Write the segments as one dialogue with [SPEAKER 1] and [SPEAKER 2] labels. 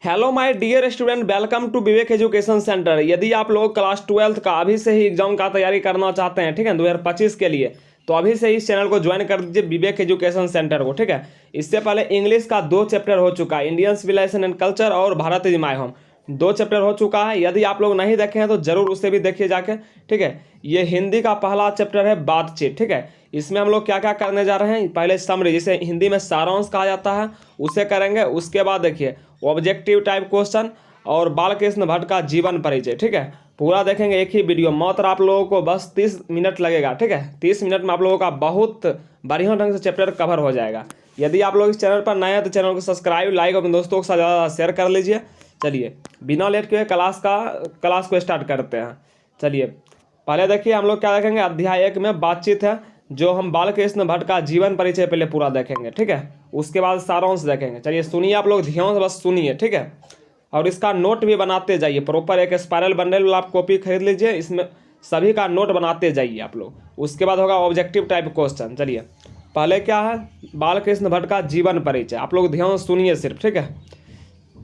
[SPEAKER 1] Hello my dear student, welcome to Vivek education centre. यदि आप लोग क्लास 12 का अभी से ही एग्जाम का तैयारी करना चाहते हैं, ठीक है, 2025 के लिए, तो अभी से ही इस चैनल को ज्वाइन कर दीजिए, विवेक एजुकेशन सेंटर को, ठीक है। इससे पहले इंग्लिश का 2 चैप्टर हो चुका है, इंडियन सिविलाइजेशन एंड कल्चर और Bharat is my home, 2 chapter हो चुका है। यदि आप लोग नहीं देखे हैं तो जरूर उसे भी देखिए जाके, ठीक है। ये हिंदी का पहला चैप्टर है बातचीत, ठीक है। इसमें हम लोग क्या क्या करने जा रहे हैं, पहले समरी, जिसे हिंदी में सारांश कहा जाता है, उसे करेंगे। उसके बाद देखिए ऑब्जेक्टिव टाइप क्वेश्चन और बालकृष्ण भट्ट का जीवन परिचय, ठीक है। पूरा देखेंगे एक ही वीडियो, मात्र आप लोगों को बस 30 मिनट लगेगा, ठीक है। 30 मिनट में आप लोगों का बहुत बढ़िया ढंग से चैप्टर कवर हो जाएगा। यदि आप लोग इस चैनल पर नए हैं तो चैनल को सब्सक्राइब, लाइक और अपने दोस्तों के साथ ज़्यादा शेयर कर लीजिए। चलिए बिना लेट के क्लास को स्टार्ट करते हैं। चलिए पहले देखिए हम लोग क्या देखेंगे, अध्याय 1 में बातचीत है, जो हम बालकृष्ण भट्ट का जीवन परिचय पहले पूरा देखेंगे, ठीक है। उसके बाद सारांश देखेंगे। चलिए सुनिए, आप लोग ध्यान से बस सुनिए, ठीक है। और इसका नोट भी बनाते जाइए, प्रॉपर एक स्पायरल बंडल वाला आप कॉपी खरीद लीजिए, इसमें सभी का नोट बनाते जाइए आप लोग। उसके बाद होगा ऑब्जेक्टिव टाइप क्वेश्चन। चलिए पहले क्या है, बालकृष्ण भट्ट का जीवन परिचय। आप लोग ध्यान से सुनिए सिर्फ, ठीक है,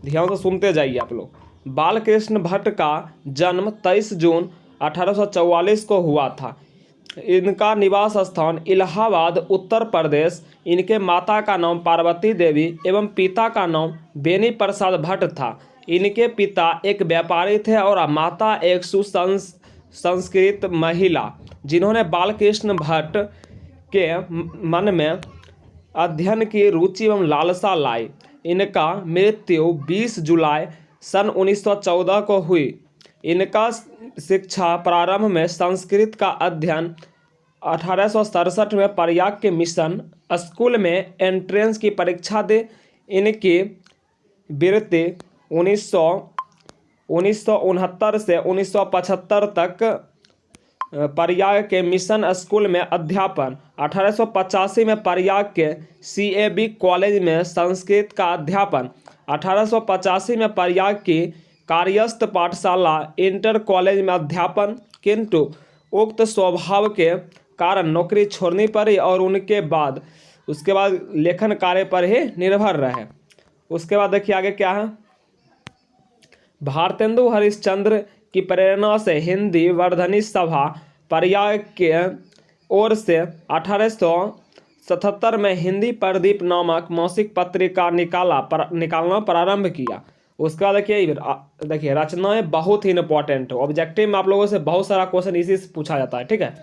[SPEAKER 1] ध्यान से सुनते जाइए आप लोग। बालकृष्ण भट्ट का जन्म 23 जून 1844 को हुआ था। इनका निवास स्थान इलाहाबाद उत्तर प्रदेश। इनके माता का नाम पार्वती देवी एवं पिता का नाम बेनी प्रसाद भट्ट था। इनके पिता एक व्यापारी थे और माता एक सुसंस्कृत महिला, जिन्होंने बालकृष्ण भट्ट के मन में अध्ययन की रुचि एवं लालसा लाई। इनका मृत्यु 20 जुलाई सन 1914 को हुई। इनका शिक्षा प्रारंभ में संस्कृत का अध्ययन 1867 में प्रयाग के मिशन स्कूल में एंट्रेंस की परीक्षा दे। इनकी वृत्ति 1969 से 1975 तक प्रयाग के मिशन स्कूल में अध्यापन। 1885 में प्रयाग के CAB कॉलेज में संस्कृत का अध्यापन। 1885 में प्रयाग की कार्यस्थ पाठशाला इंटर कॉलेज में अध्यापन, किंतु उक्त स्वभाव के कारण नौकरी छोड़नी पड़ी और उसके बाद लेखन कार्य पर ही निर्भर रहे। उसके बाद देखिए आगे क्या है, भारतेंदु हरिश्चंद्र की प्रेरणा से हिंदी वर्धनी सभा प्रयाग के ओर से 1877 में हिंदी प्रदीप नामक मासिक पत्रिका निकालना प्रारंभ किया। उसके बाद देखिए रचनाएं बहुत ही इंपॉर्टेंट हो, ऑब्जेक्टिव में आप लोगों से बहुत सारा क्वेश्चन इसी से पूछा जाता है, ठीक है।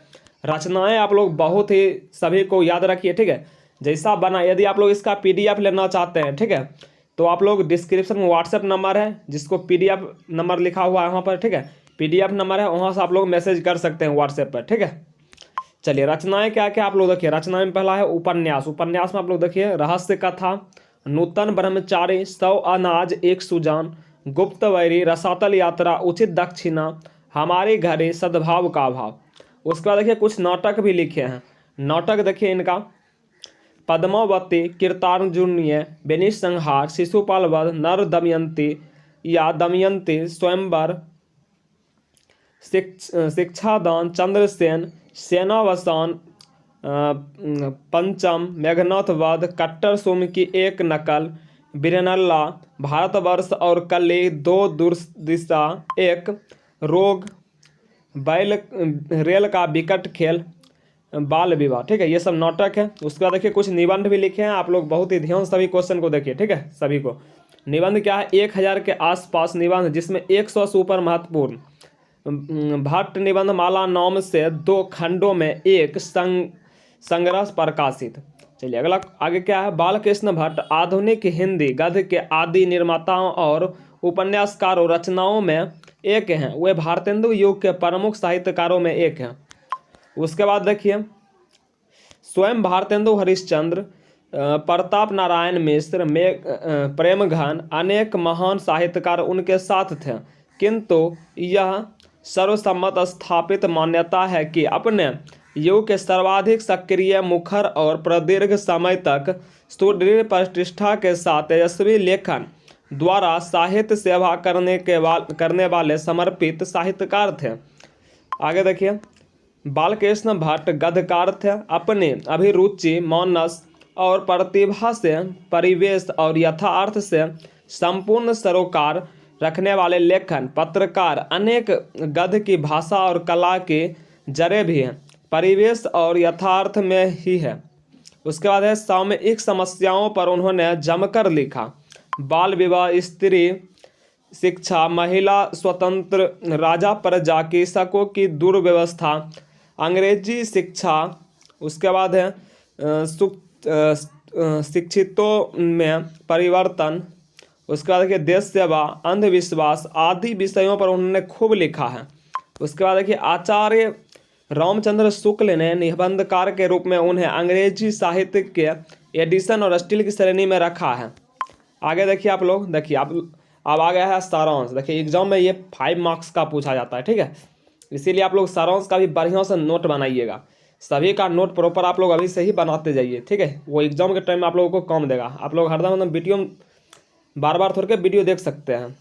[SPEAKER 1] रचनाएं आप लोग बहुत ही सभी को याद रखिए, ठीक है। जैसा बना, यदि आप लोग इसका PDF लेना चाहते हैं, ठीक है, तो आप लोग डिस्क्रिप्शन में व्हाट्सएप नंबर है, जिसको PDF नंबर लिखा हुआ है वहाँ पर, ठीक है, PDF नंबर है, वहाँ से आप लोग मैसेज कर सकते हैं व्हाट्सएप पर, ठीक है। चलिए रचनाएं क्या क्या आप लोग देखिए। रचनाएं में पहला है उपन्यास। उपन्यास में आप लोग देखिए रहस्य कथा, नूतन ब्रह्मचारी, 100 अनाज एक सुजान, गुप्त वैरी, रसातल यात्रा, उचित दक्षिणा, हमारी घड़ी, सद्भाव का अभाव। उसके बाद देखिए कुछ नाटक भी लिखे हैं। नाटक देखिए इनका पद्मावती, कीर्तार्जुनीय, बेनी संहार, शिशुपाल वध, नर दमयंती या दमयंती, स्वयंवर, शिक्षादान, चंद्रसेन, सेनावसान, पंचम, मेघनाथ वध, कट्टर सोम की एक नकल, बिरनल्ला, भारतवर्ष और कली, 2 दुर्दिशा, एक रोग, बैल रेल का विकट खेल, बाल विवाह, ठीक है। ये सब नाटक है। उसके बाद देखिए कुछ निबंध भी लिखे हैं। आप लोग बहुत ही ध्यान सभी क्वेश्चन को देखिए, ठीक है। सभी को निबंध क्या है, 1000 के आसपास निबंध, जिसमें 100 सुपर महत्वपूर्ण। भट्ट निबंध माला नाम से 2 खंडों में एक संग्रह प्रकाशित। चलिए अगला आगे क्या है, बालकृष्ण भट्ट आधुनिक हिंदी गद्य के आदि निर्माताओं और उपन्यासकारों रचनाओं में एक हैं। वे भारतेंदु युग के प्रमुख साहित्यकारों में एक हैं। उसके बाद देखिए स्वयं भारतेंदु हरिश्चंद्र, प्रताप नारायण मिश्र, प्रेमघन, अनेक महान साहित्यकार उनके साथ थे, किंतु यह सर्वसम्मत स्थापित मान्यता है कि अपने युग के सर्वाधिक सक्रिय, मुखर और प्रदीर्घ समय तक सुदृढ़ प्रतिष्ठा के साथ तेजस्वी लेखन द्वारा साहित्य सेवा करने वाले समर्पित साहित्यकार थे। आगे देखिए बालकृष्ण भट्ट गद्यकार थे। अपने अभिरुचि, मानस और प्रतिभा से परिवेश और यथार्थ से संपूर्ण सरोकार रखने वाले लेखन पत्रकार अनेक गद्य की भाषा और कला के जरे भी हैं, परिवेश और यथार्थ में ही है। उसके बाद है सामयिक समस्याओं पर उन्होंने जमकर लिखा। बाल विवाह, स्त्री शिक्षा, महिला स्वतंत्र, राजा प्रजा की शकों की दुर्व्यवस्था, अंग्रेजी शिक्षा, उसके बाद है शिक्षितों में परिवर्तन, उसके बाद देखिए देश सेवा, अंधविश्वास आदि विषयों पर उन्होंने खूब लिखा है। उसके बाद देखिए आचार्य रामचंद्र शुक्ल ने निबंधकार के रूप में उन्हें अंग्रेजी साहित्य के एडिशन और स्टील की श्रेणी में रखा है। आगे देखिए आप लोग, देखिए अब आ गया है सारांश। देखिए एग्जाम में ये 5 मार्क्स का पूछा जाता है, ठीक है, इसीलिए आप लोग सारांश का भी बढ़िया से नोट बनाइएगा। सभी का नोट प्रॉपर आप लोग अभी से ही बनाते जाइए, ठीक है, वो एग्जाम के टाइम में आप लोगों को कम देगा। आप लोग हरदम वीडियो बार बार थोड़ के वीडियो देख सकते हैं,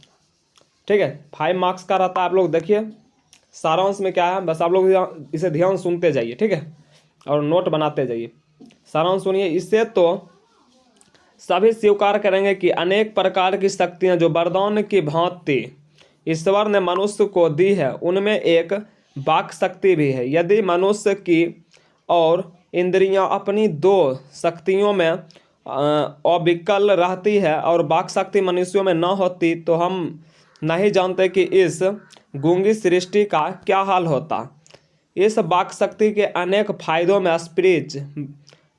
[SPEAKER 1] ठीक है। 5 मार्क्स का रहता है, आप लोग देखिए सारांश में क्या है, बस आप लोग इसे ध्यान सुनते जाइए, ठीक है, और नोट बनाते जाइए। सारांश सुनिए। इससे तो सभी स्वीकार करेंगे कि अनेक प्रकार की शक्तियां जो वरदान की भांति ईश्वर ने मनुष्य को दी है, उनमें एक वाक शक्ति भी है। यदि मनुष्य की और इंद्रियां अपनी 2 शक्तियों में अविकल रहती है और वाक शक्ति मनुष्यों में न होती, तो हम नहीं जानते कि इस गूंगी सृष्टि का क्या हाल होता। इस वाक शक्ति के अनेक फायदों में स्पीच,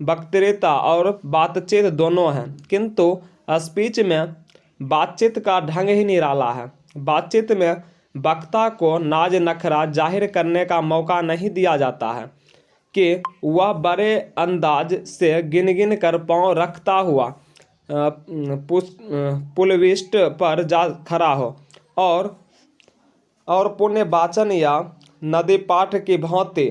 [SPEAKER 1] वक्तृता और बातचीत दोनों हैं, किंतु स्पीच में बातचीत का ढंग ही निराला है। बातचीत में वक्ता को नाज नखरा जाहिर करने का मौका नहीं दिया जाता है कि वह बड़े अंदाज से गिन गिन कर पाँव रखता हुआ पुलविष्ट पर जा खड़ा हो और पुण्य वाचन या नदी पाठ की भांति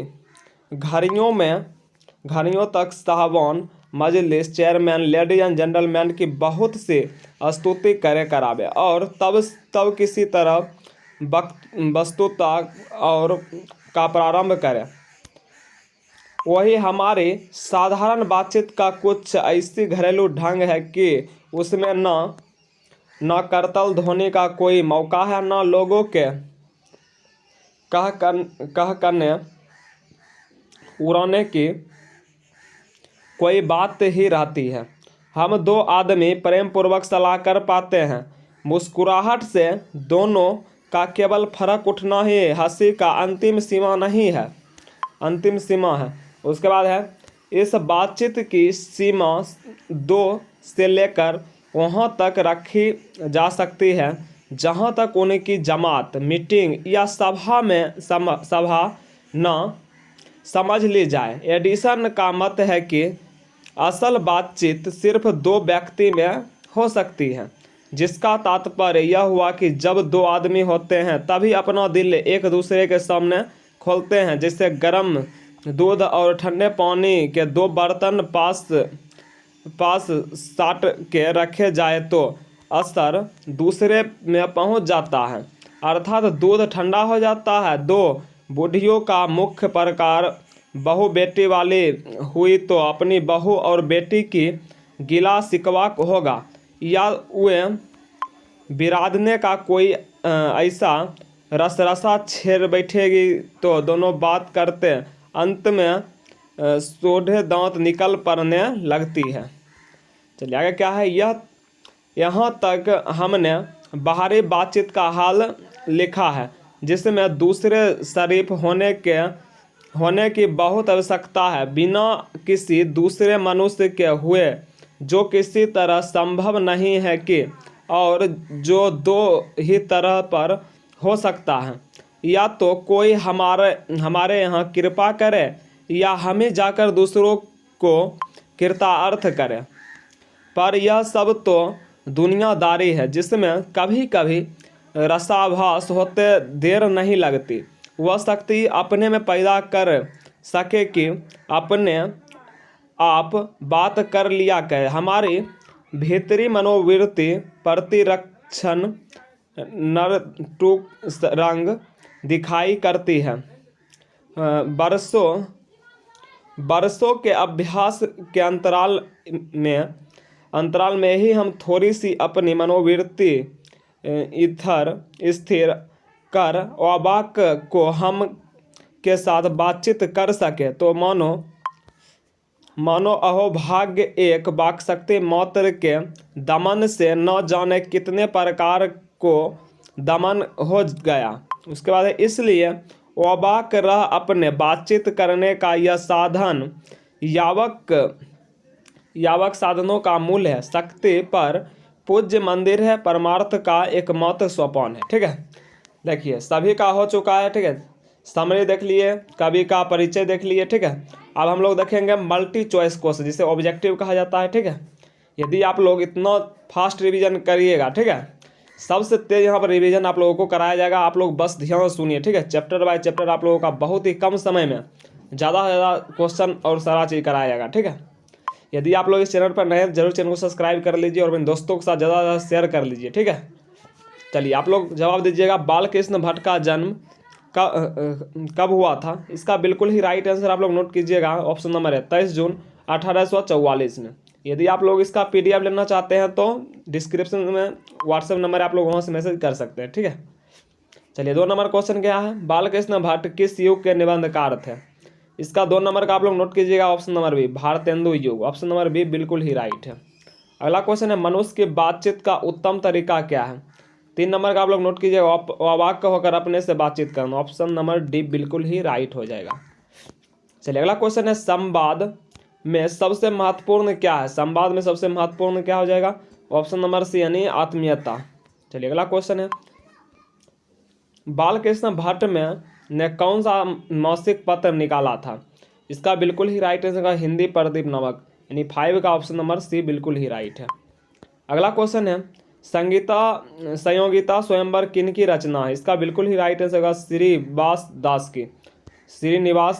[SPEAKER 1] घड़ियों तक साहबान, मजलिस, चेयरमैन, लेडीज एंड जेंटलमैन की बहुत सी स्तुति करावे और तब किसी तरह वस्तुता और का प्रारंभ करे। वही हमारी साधारण बातचीत का कुछ ऐसी घरेलू ढंग है कि उसमें न करतल ध्वनि का कोई मौका है, न लोगों के कह करने उड़ाने की कोई बात ही रहती है। हम 2 आदमी प्रेम पूर्वक सलाह कर पाते हैं। मुस्कुराहट से दोनों का केवल फर्क उठना ही हंसी का अंतिम सीमा है। उसके बाद है इस बातचीत की सीमा 2 से लेकर वहाँ तक रखी जा सकती है जहाँ तक उनकी जमात, मीटिंग या सभा न समझ ली जाए। एडिसन का मत है कि असल बातचीत सिर्फ 2 व्यक्ति में हो सकती है, जिसका तात्पर्य यह हुआ कि जब 2 आदमी होते हैं तभी अपना दिल एक दूसरे के सामने खोलते हैं। जैसे गर्म दूध और ठंडे पानी के 2 बर्तन पास साट के रखे जाए तो असर दूसरे में पहुंच जाता है, अर्थात दूध ठंडा हो जाता है। 2 बूढ़ियों का मुख्य प्रकार बहू बेटी वाली हुई तो अपनी बहू और बेटी की गिला शिकवा होगा, या वे बिरादने का कोई ऐसा रसरसा छेड़ बैठेगी तो दोनों बात करते अंत में सोढ़े दांत निकल पड़ने लगती है। चलिए आगे क्या है, यहाँ तक हमने बाहरी बातचीत का हाल लिखा है, जिसमें दूसरे शरीफ होने की बहुत आवश्यकता है। बिना किसी दूसरे मनुष्य के हुए जो किसी तरह संभव नहीं है कि और जो 2 ही तरह पर हो सकता है, या तो कोई हमारे यहाँ कृपा करे या हमें जाकर दूसरों को कृतार्थ करे। पर यह सब तो दुनियादारी है जिसमें कभी कभी रसाभास होते देर नहीं लगती। वह शक्ति अपने में पैदा कर सके कि अपने आप बात कर लिया करे। हमारी भीतरी मनोवृत्ति प्रतिरक्षण नरटूक रंग दिखाई करती है। बरसों के अभ्यास के अंतराल में अंतराल में ही हम थोड़ी सी अपनी मनोवृत्ति इधर स्थिर कर वाक्य को हम के साथ बातचीत कर सके तो मानो मानो अहोभाग्य एक वाक्शक्ति मात्र के दमन से न जाने कितने प्रकार को दमन हो गया। उसके बाद इसलिए अवाक रह अपने बातचीत करने का यह साधन यावक साधनों का मूल है, शक्ति पर पूज्य मंदिर है, परमार्थ का एकमात्र सोपान है। ठीक है, देखिए सभी का हो चुका है। ठीक है, समरी देख लिए, कवि का परिचय देख लिए। ठीक है, अब हम लोग देखेंगे मल्टी चॉइस क्वेश्चन जिसे ऑब्जेक्टिव कहा जाता है। ठीक है, यदि आप लोग इतना फास्ट रिवीजन करिएगा, ठीक है, सबसे तेज यहाँ पर रिवीजन आप लोगों को कराया जाएगा। आप लोग बस ध्यान सुनिए। ठीक है, चैप्टर बाय चैप्टर आप लोगों का बहुत ही कम समय में ज़्यादा से ज़्यादा क्वेश्चन और सारा चीज़ कराया जाएगा। ठीक है, यदि आप लोग इस चैनल पर नए हैं जरूर चैनल को सब्सक्राइब कर लीजिए और अपने दोस्तों के साथ ज़्यादा से ज़्यादा शेयर कर लीजिए। ठीक है, चलिए आप लोग जवाब दीजिएगा। बालकृष्ण भट्ट का जन्म कब हुआ था? इसका बिल्कुल ही राइट आंसर आप लोग नोट कीजिएगा। ऑप्शन नंबर है 23 जून 1844 में। यदि आप लोग इसका PDF लेना चाहते हैं तो डिस्क्रिप्शन में व्हाट्सएप नंबर आप लोग वहाँ से मैसेज कर सकते हैं। ठीक है, चलिए 2 नंबर क्वेश्चन क्या है? बालकृष्ण भट्ट किस युग के निबंधकार थे? इसका 2 नंबर का आप लोग नोट कीजिएगा। ऑप्शन नंबर बी भारतेंदु युग। ऑप्शन नंबर बी बिल्कुल ही राइट है। अगला क्वेश्चन है मनुष्य की बातचीत का उत्तम तरीका क्या है? 3 नंबर का आप लोग नोट कीजिएगा। अवाक्य होकर अपने से बातचीत करना। ऑप्शन नंबर डी बिल्कुल ही राइट हो जाएगा। चलिए अगला क्वेश्चन है संवाद में सबसे महत्वपूर्ण क्या है? संवाद में सबसे महत्वपूर्ण क्या हो जाएगा? ऑप्शन नंबर सी यानी आत्मीयता। चलिए अगला क्वेश्चन है बालकृष्ण भट्ट ने कौन सा मासिक पत्र निकाला था? इसका बिल्कुल ही राइट आंसर है हिंदी प्रदीप नामक, यानी 5 का ऑप्शन नंबर सी बिल्कुल ही राइट है। अगला क्वेश्चन है संयोगिता स्वयंवर किनकी रचना है? इसका बिल्कुल ही राइट आंसर है श्रीनिवास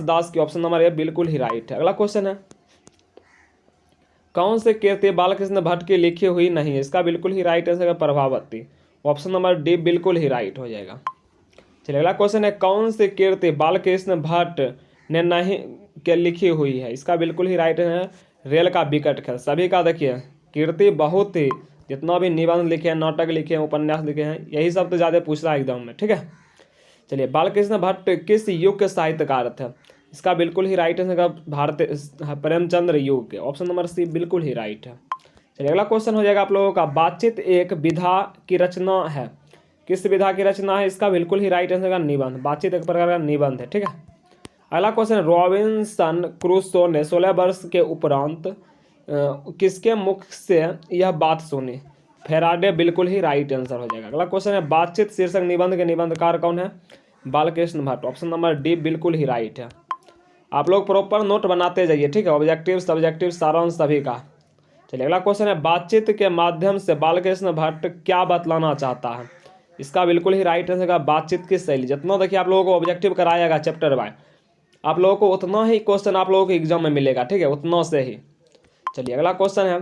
[SPEAKER 1] दास की। ऑप्शन नंबर ए बिल्कुल ही राइट है। अगला क्वेश्चन है कौन से कृति बालकृष्ण भट्ट की लिखी हुई नहीं है? इसका बिल्कुल ही राइट आंसर है प्रभावती। ऑप्शन नंबर डी बिल्कुल ही राइट हो जाएगा। चलिए अगला क्वेश्चन है कौन सी कृति बालकृष्ण भट्ट ने नहीं के लिखी हुई है? इसका बिल्कुल ही राइट है रेल का विकट खेल। सभी का देखिए कृति बहुत ही जितना भी निबंध लिखे हैं, नाटक लिखे हैं, उपन्यास लिखे हैं, यही सब तो ज़्यादा पूछ रहा है एग्जाम में। ठीक है, चलिए बालकृष्ण भट्ट किस युग के साहित्यकार थे? इसका बिल्कुल ही राइट है भारतीय प्रेमचंद्र युग के। ऑप्शन नंबर सी बिल्कुल ही राइट है। चलिए अगला क्वेश्चन हो जाएगा आप लोगों का बातचीत एक विधा की रचना है। किस विधा की रचना है? इसका बिल्कुल ही राइट आंसर का निबंध। बातचीत एक प्रकार का निबंध है। ठीक है, अगला क्वेश्चन रॉबिन्सन क्रूसो ने 16 वर्ष के उपरांत किसके मुख से यह बात सुनी? फेराडे बिल्कुल ही राइट आंसर हो जाएगा। अगला क्वेश्चन है बातचीत शीर्षक निबंध के निबंधकार कौन है? Balkrishna Bhatt. Option number D बिल्कुल ही राइट है। आप लोग प्रॉपर नोट बनाते जाइए। ठीक है, ऑब्जेक्टिव सब्जेक्टिव सारांश सभी का। चलिए अगला क्वेश्चन है बातचीत के माध्यम से बालकृष्ण भट्ट क्या बतलाना चाहता है? इसका बिल्कुल ही राइट आंसर का बातचीत की शैली। जितना देखिए आप लोगों को ऑब्जेक्टिव कराएगा चैप्टर बाय, आप लोगों को उतना ही क्वेश्चन आप लोगों को एग्जाम में मिलेगा। ठीक है, उतना से ही। चलिए अगला क्वेश्चन है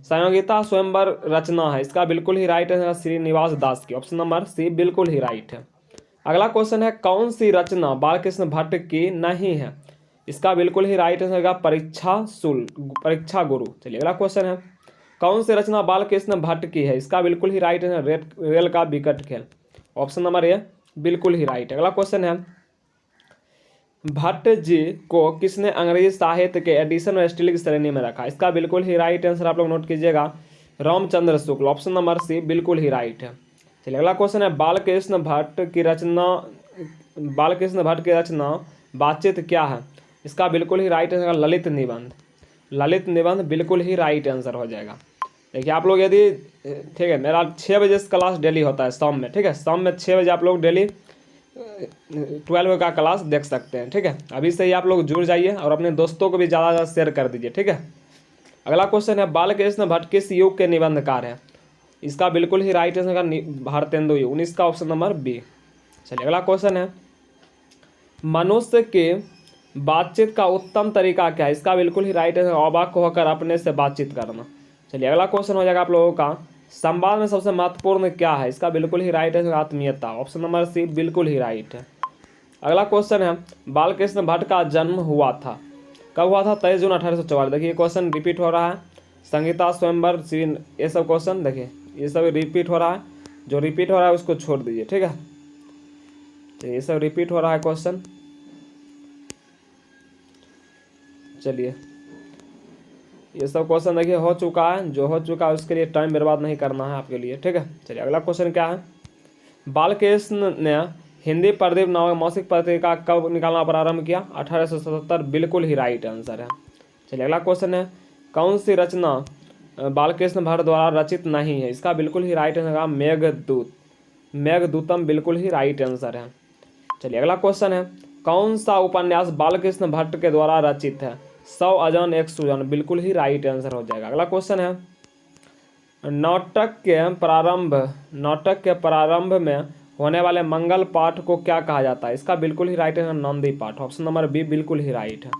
[SPEAKER 1] संयोगिता स्वयंवर रचना है। इसका बिल्कुल ही राइट है श्रीनिवास दास की। ऑप्शन नंबर सी बिल्कुल ही राइट है। अगला क्वेश्चन है कौन सी रचना बालकृष्ण भट्ट की नहीं है? इसका बिल्कुल ही राइट आंसर का परीक्षा गुरु। चलिए अगला क्वेश्चन है कौन सी रचना बालकृष्ण भट्ट की है? इसका बिल्कुल ही राइट है रेल का विकट खेल। ऑप्शन नंबर ए बिल्कुल ही राइट है। अगला क्वेश्चन है भट्ट जी को किसने अंग्रेजी साहित्य के एडिशन और स्टील की श्रेणी में रखा? इसका बिल्कुल ही राइट आंसर आप लोग नोट कीजिएगा Ramchandra Shukla. Option number C बिल्कुल ही राइट है। चलिए अगला क्वेश्चन है बालकृष्ण भट्ट की रचना बातचीत क्या है? इसका बिल्कुल ही राइट आंसर ललित निबंध बिल्कुल ही राइट आंसर हो जाएगा। देखिए आप लोग यदि ठीक है, मेरा 6 बजे क्लास डेली होता है शाम में। ठीक है, शाम में 6 बजे आप लोग डेली 12 का क्लास देख सकते हैं। ठीक है, अभी से ही आप लोग जुड़ जाइए और अपने दोस्तों को भी ज़्यादा शेयर कर दीजिए। ठीक है, अगला क्वेश्चन है बालकृष्ण भट्ट किस युग के निबंधकार है? इसका बिल्कुल ही राइट आंसर का भारतेंदु युग 19 का ऑप्शन नंबर बी। चलिए अगला क्वेश्चन है मनुष्य के बातचीत का उत्तम तरीका क्या है? इसका बिल्कुल ही राइट आंसर अवाक होकर अपने से बातचीत करना। चलिए अगला क्वेश्चन हो जाएगा आप लोगों का संवाद में सबसे महत्वपूर्ण क्या है? इसका बिल्कुल ही राइट है आत्मीयता। ऑप्शन नंबर सी बिल्कुल ही राइट है। अगला क्वेश्चन है बालकृष्ण भट्ट का जन्म हुआ था कब हुआ था? 23 जून 1844। देखिए क्वेश्चन रिपीट हो रहा है। संगीता स्वयंवर सीन, ये सब क्वेश्चन देखिए ये सब रिपीट हो रहा है, जो रिपीट हो रहा है उसको छोड़ दीजिए, ठीक है। तो ये सब रिपीट हो रहा है क्वेश्चन। चलिए ये सब क्वेश्चन देखिए हो चुका है, जो हो चुका है उसके लिए टाइम बर्बाद नहीं करना है आपके लिए, ठीक है। चलिए अगला क्वेश्चन क्या है, बालकृष्ण ने हिंदी प्रदीप नामक मासिक पत्रिका कब निकालना प्रारंभ किया? 1877, बिल्कुल ही राइट आंसर है। चलिए अगला क्वेश्चन है, कौन सी रचना बालकृष्ण भट्ट द्वारा रचित नहीं है? इसका बिल्कुल ही राइट आंसर है मेघदूत, मेघदूतम बिल्कुल ही राइट आंसर है। चलिए अगला क्वेश्चन है, कौन सा उपन्यास बालकृष्ण भट्ट के द्वारा रचित है? 100 अजन 1 सुजन, बिल्कुल ही राइट आंसर हो जाएगा। अगला क्वेश्चन है, नाटक के प्रारंभ में होने वाले मंगल पाठ को क्या कहा जाता है? इसका बिल्कुल ही राइट है नंदी पाठ, ऑप्शन नंबर बी बिल्कुल ही राइट है।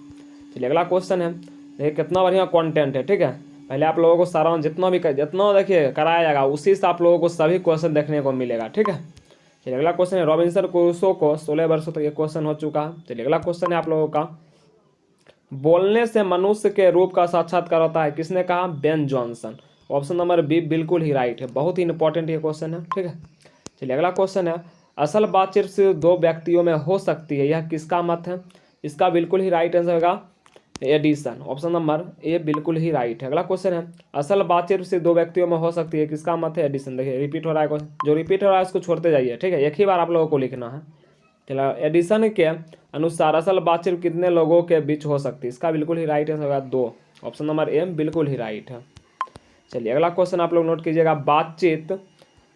[SPEAKER 1] चलिए अगला क्वेश्चन है, देखिए कितना बढ़िया कंटेंट है, ठीक है। पहले आप लोगों को सारा जितना देखिए कराया जाएगा उसी से आप लोगों को सभी क्वेश्चन देखने को मिलेगा, ठीक है। चलिए अगला क्वेश्चन है, रॉबिन्सन क्रूसो को 16 वर्षों तक ये क्वेश्चन हो चुका है। चलिए अगला क्वेश्चन है आप लोगों का, बोलने से मनुष्य के रूप का साक्षात्कार होता है, किसने कहा? Ben Johnson, option number B बिल्कुल ही राइट है। बहुत ही इंपॉर्टेंट ये क्वेश्चन है, ठीक है। चलिए अगला क्वेश्चन है, असल बातचीत सिर्फ 2 व्यक्तियों में हो सकती है, यह किसका मत है? इसका बिल्कुल ही राइट आंसर होगा एडिसन, ऑप्शन नंबर ए बिल्कुल ही राइट है। अगला क्वेश्चन है, असल बातचीत सिर्फ 2 व्यक्तियों में हो सकती है, किसका मत है? एडिसन। देखिए रिपीट हो रहा है, जो रिपीट हो रहा है उसको छोड़ते जाइए, ठीक है। एक ही बार आप लोगों को लिखना है। चलो, एडिसन के अनुसार असल बातचीत कितने लोगों के बीच हो सकती है? इसका बिल्कुल ही राइट आंसर होगा 2, ऑप्शन नंबर ए बिल्कुल ही राइट है। चलिए अगला क्वेश्चन आप लोग नोट कीजिएगा,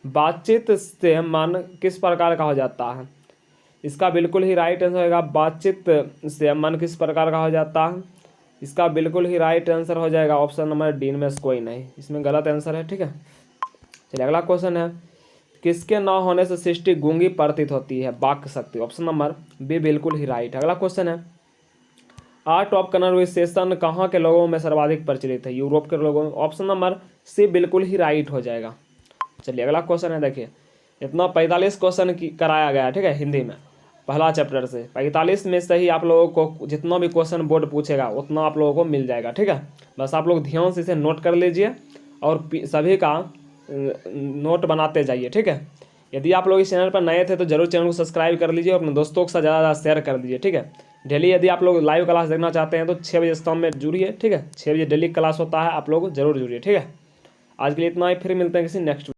[SPEAKER 1] बातचीत से मन किस प्रकार का हो जाता है? इसका बिल्कुल ही राइट आंसर होगा बातचीत से मन किस प्रकार का हो जाता है? इसका बिल्कुल ही राइट आंसर हो जाएगा ऑप्शन नंबर डी, में से कोई नहीं, इसमें गलत आंसर है, ठीक है। चलिए अगला क्वेश्चन है, किसके न होने से सृष्टि गूंगी प्रतीत होती है? वाक्य शक्ति, ऑप्शन नंबर बी बिल्कुल ही राइट है। अगला क्वेश्चन है, आर्ट ऑफ कन्वर्सेशन कहाँ के लोगों में सर्वाधिक प्रचलित है? यूरोप के लोगों में, ऑप्शन नंबर सी बिल्कुल ही राइट हो जाएगा। चलिए अगला क्वेश्चन है, देखिए इतना 45 क्वेश्चन कराया गया है, ठीक है, हिंदी में पहला चैप्टर से। 45 में से ही आप लोगों को जितना भी क्वेश्चन बोर्ड पूछेगा उतना आप लोगों को मिल जाएगा, ठीक है। बस आप लोग ध्यान से इसे नोट कर लीजिए और सभी का नोट बनाते जाइए, ठीक है। यदि आप लोग इस चैनल पर नए थे तो जरूर चैनल को सब्सक्राइब कर लीजिए और अपने दोस्तों के साथ ज़्यादा शेयर कर दीजिए, ठीक है। डेली यदि आप लोग लाइव क्लास देखना चाहते हैं तो 6 बजे शाम में जुड़िए, ठीक है। 6 बजे डेली क्लास होता है, आप लोग जरूर जुड़िए, ठीक है। आज के लिए इतना ही, फिर मिलते हैं किसी नेक्स्ट